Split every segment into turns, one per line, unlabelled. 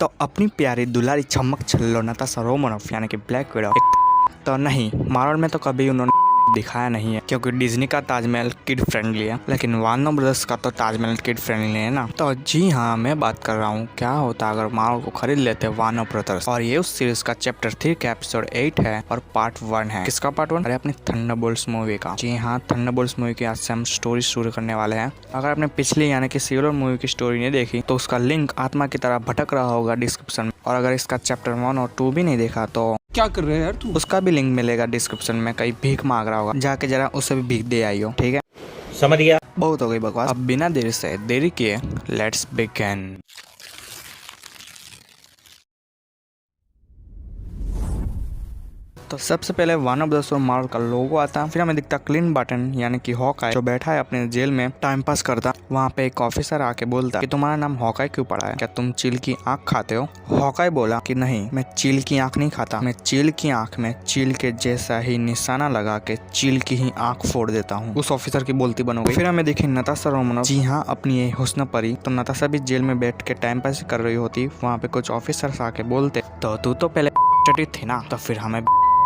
तो अपनी प्यारी दुलारी चमक छल्लो नताशा रोमनोफ यानी कि ब्लैक विडो तो नहीं, मार्वल में तो कभी उन्होंने दिखाया नहीं है, क्योंकि डिज्नी का ताजमहल किड फ्रेंडली है, लेकिन वार्नर ब्रदर्स का तो ताजमहल किड फ्रेंडली है ना। तो जी हाँ, मैं बात कर रहा हूँ क्या होता अगर मार्वल को खरीद लेते वार्नर ब्रदर्स। और ये उस सीरीज का चैप्टर 3 का एपिसोड 8 है और पार्ट 1 है। किसका पार्ट 1? अरे अपनी थंडरबोल्ट्स मूवी का। जी हाँ, थंडरबोल्ट्स मूवी की आज से हम स्टोरी शुरू करने वाले हैं। अगर आपने पिछली यानी कि सिविल वॉर मूवी की स्टोरी नहीं देखी तो उसका लिंक आत्मा की तरह भटक रहा होगा डिस्क्रिप्शन में। और अगर इसका चैप्टर 1 और 2 भी नहीं देखा तो
क्या कर रहे हैं यार तू?
उसका भी लिंक मिलेगा डिस्क्रिप्शन में। कहीं भीख मांग रहा होगा, जाके जरा उसे भी भीख दे आई हो, ठीक है?
समझ गया।
बहुत हो गई बकवास, अब बिना देरी किए लेट्स बिगिन। तो सबसे पहले वार्नर ब्रदर्स और मार्वल का लोगो आता, फिर हमें दिखता क्लिंट बार्टन यानी कि हॉकाई जो बैठा है अपने जेल में टाइम पास करता। वहाँ पे एक ऑफिसर आके बोलता कि तुम्हारा नाम हॉकाई क्यों पड़ा है, क्या तुम चील की आंख खाते हो? हॉकाई बोला कि नहीं, मैं चील की आंख नहीं खाता, मैं चील की आंख में चील के जैसा ही निशाना लगा के चील की ही आंख फोड़ देता हूँ। उस ऑफिसर की बोलती बन हो गई। फिर हमें देखी नताशा रोमनोफ, जी हाँ अपनी ये हुस्न परी। तो नताशा भी जेल में बैठ के टाइम पास कर रही होती, वहाँ पे कुछ ऑफिसर्स आके बोलते तो तू तो पहले चटी थी ना, तो फिर हमें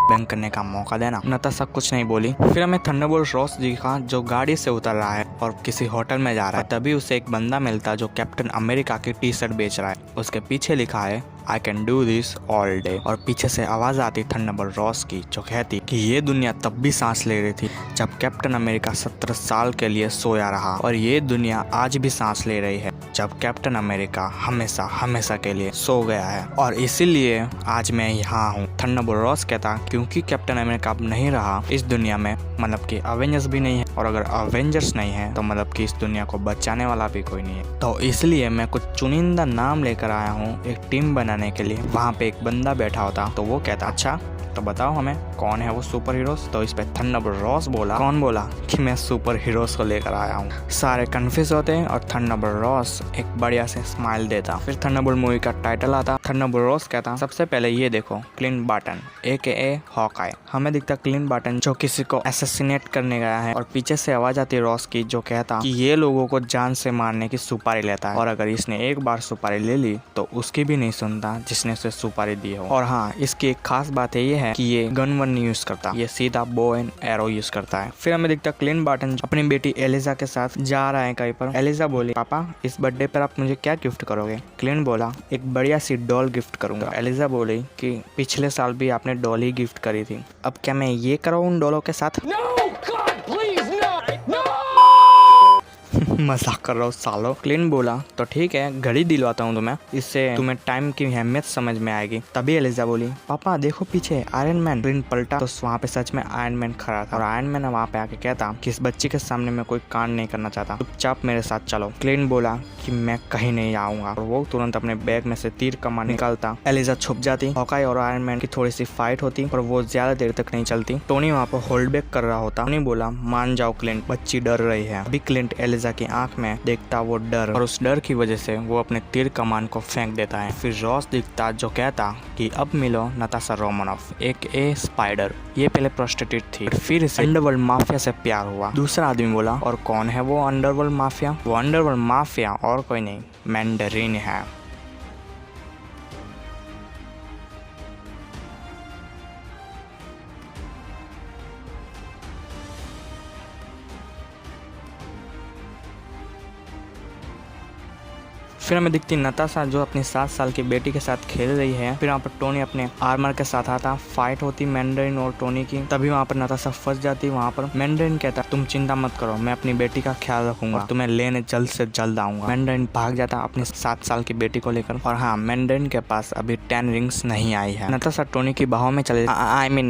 बैंक करने का मौका देना। नताशा कुछ नहीं बोली। फिर हमें थंडरबोल्ट रॉस दिखा जो गाड़ी से उतर रहा है और किसी होटल में जा रहा है। तभी उसे एक बंदा मिलता जो कैप्टन अमेरिका की टी शर्ट बेच रहा है। उसके पीछे लिखा है I can do this all day. और पीछे से आवाज आती थंडरबोल्ट रॉस की जो कहती कि ये दुनिया तब भी सांस ले रही थी जब कैप्टन अमेरिका 17 साल के लिए सोया रहा, और ये दुनिया आज भी सांस ले रही है जब कैप्टन अमेरिका हमेशा हमेशा के लिए सो गया है, और इसीलिए आज मैं यहाँ हूँ। थंडरबोल्ट रॉस कहता क्योंकि कैप्टन अमेरिका अब नहीं रहा इस दुनिया में, मतलब कि अवेंजर्स भी नहीं है, और अगर अवेंजर्स नहीं है तो मतलब कि इस दुनिया को बचाने वाला भी कोई नहीं है। तो इसलिए मैं कुछ चुनिंदा नाम लेकर आया हूँ एक टीम बनाने के लिए। वहाँ पे एक बंदा बैठा होता तो वो कहता अच्छा तो बताओ हमें कौन है वो सुपर हीरोज। तो इस पे थंडरबोल्ट रॉस बोला, कौन बोला कि मैं सुपर हीरोज को लेकर आया हूँ। सारे कंफ्यूज होते हैं और थंडरबोल्ट रॉस एक बढ़िया से स्माइल देता। फिर थंडरबोल्ट मूवी का टाइटल आता। थंडरबोल्ट रॉस कहता सबसे पहले ये देखो क्लिंट बार्टन AKA हॉकाई। हमें दिखता क्लिंट बार्टन जो किसी को असैसिनेट करने गया है, और पीछे से आवाज आती रॉस की जो कहता कि ये लोगों को जान से मारने की सुपारी लेता है, और अगर इसने एक बार सुपारी ले ली तो उसकी भी नहीं सुनता जिसने उसे सुपारी दी हो। और हाँ, इसकी एक खास बात ये है कि ये गन वन नहीं यूज करता, ये सीधा बो एंड एरो यूज करता है। फिर हमें दिखता क्लिंट बार्टन अपनी बेटी एलिजा के साथ जा रहा है कहीं पर। एलिजा बोली पापा इस बर्थडे पर आप मुझे क्या गिफ्ट करोगे? क्लिंट बोला एक बढ़िया सी डॉल गिफ्ट करूंगा। एलिजा बोली कि पिछले साल भी आपने डॉल ही गिफ्ट करी थी, अब क्या मैं ये कराऊं उन डॉलों के साथ? मजाक कर रहा हूँ सालो। क्लिंट बोला तो ठीक है घड़ी दिलवाता हूँ तुम्हें, इससे तुम्हें टाइम की अहमियत समझ में आएगी। तभी एलिजा बोली पापा देखो पीछे आयरन मैन। क्लिंट पलटा तो वहाँ पे सच में आयरन मैन खड़ा था, और आयरन मैन वहाँ पे आके कहता कि इस बच्ची के सामने मैं कोई कांड नहीं करना चाहता, चुपचाप मेरे साथ चलो। क्लिंट बोला कि मैं कहीं नहीं आऊंगा, और वो तुरंत अपने बैग में से तीर कमान निकालता। एलिजा छुप जाती। हॉकाई और आयरन मैन की थोड़ी सी फाइट होती पर वो ज्यादा देर तक नहीं चलती। टोनी वहाँ पर होल्ड बैक कर रहा होता। टोनी बोला मान जाओ क्लिंट, बच्ची डर रही है। अभी क्लिंट एलिजा की आंख में देखता वो डर, और उस डर की वजह से वो अपने तीर कमान को फेंक देता है। फिर रॉस दिखता जो कहता कि अब मिलो नताशा रोमनोफ AKA स्पाइडर। ये पहले प्रोस्टिट्यूट थी, फिर इसे अंडरवर्ल्ड माफिया से प्यार हुआ। दूसरा आदमी बोला और कौन है वो अंडरवर्ल्ड माफिया? वो अंडरवर्ल्ड माफिया और कोई नहीं मैंडरीन है। फिर हमें दिखती नताशा जो अपनी 7 साल की बेटी के साथ खेल रही है। फिर वहाँ पर टोनी अपने आर्मर के साथ आता, फाइट होती मैंडरीन और टोनी की। तभी वहाँ पर नताशा फंस जाती। वहाँ पर मैंडरीन कहता तुम चिंता मत करो, मैं अपनी बेटी का ख्याल रखूंगा, तुम्हें लेने जल्द से जल्द आऊंगा। मैंडरीन भाग जाता अपनी 7 साल की बेटी को लेकर। और हाँ, मैंडरीन के पास अभी 10 रिंग्स नहीं आई है। नताशा टोनी की बाहों में चले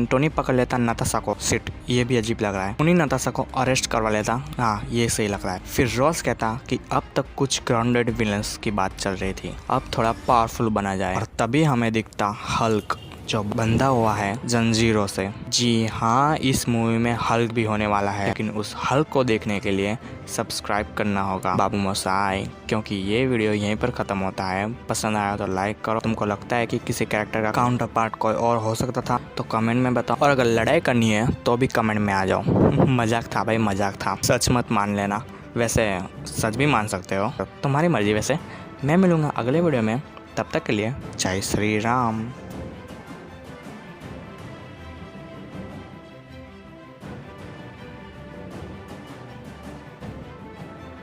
टोनी पकड़ लेता नताशा को। सिट, ये भी अजीब लग रहा है। टोनी नताशा को अरेस्ट करवा लेता। हाँ, ये सही लग रहा है। फिर रॉस कहता कि अब तक कुछ ग्राउंडेड विलन्स की बात चल रही थी, अब थोड़ा पावरफुल बना जाए। और तभी हमें दिखता हल्क जो बंधा हुआ है जंजीरों से। जी हाँ, इस मूवी में हल्क भी होने वाला है, लेकिन उस हल्क को देखने के लिए सब्सक्राइब करना होगा बाबू मोसाई, क्योंकि ये वीडियो यहीं पर खत्म होता है। पसंद आया तो लाइक करो। तुमको लगता है कि किसी कैरेक्टर का काउंटर पार्ट कोई और हो सकता था तो कमेंट में बताओ, और अगर लड़ाई करनी है तो भी कमेंट में आ जाओ। मजाक था भाई, मजाक था, सच मत मान लेना। वैसे सच भी मान सकते हो, तुम्हारी मर्जी। वैसे मैं मिलूंगा अगले वीडियो में तब तक के लिए जय श्री राम।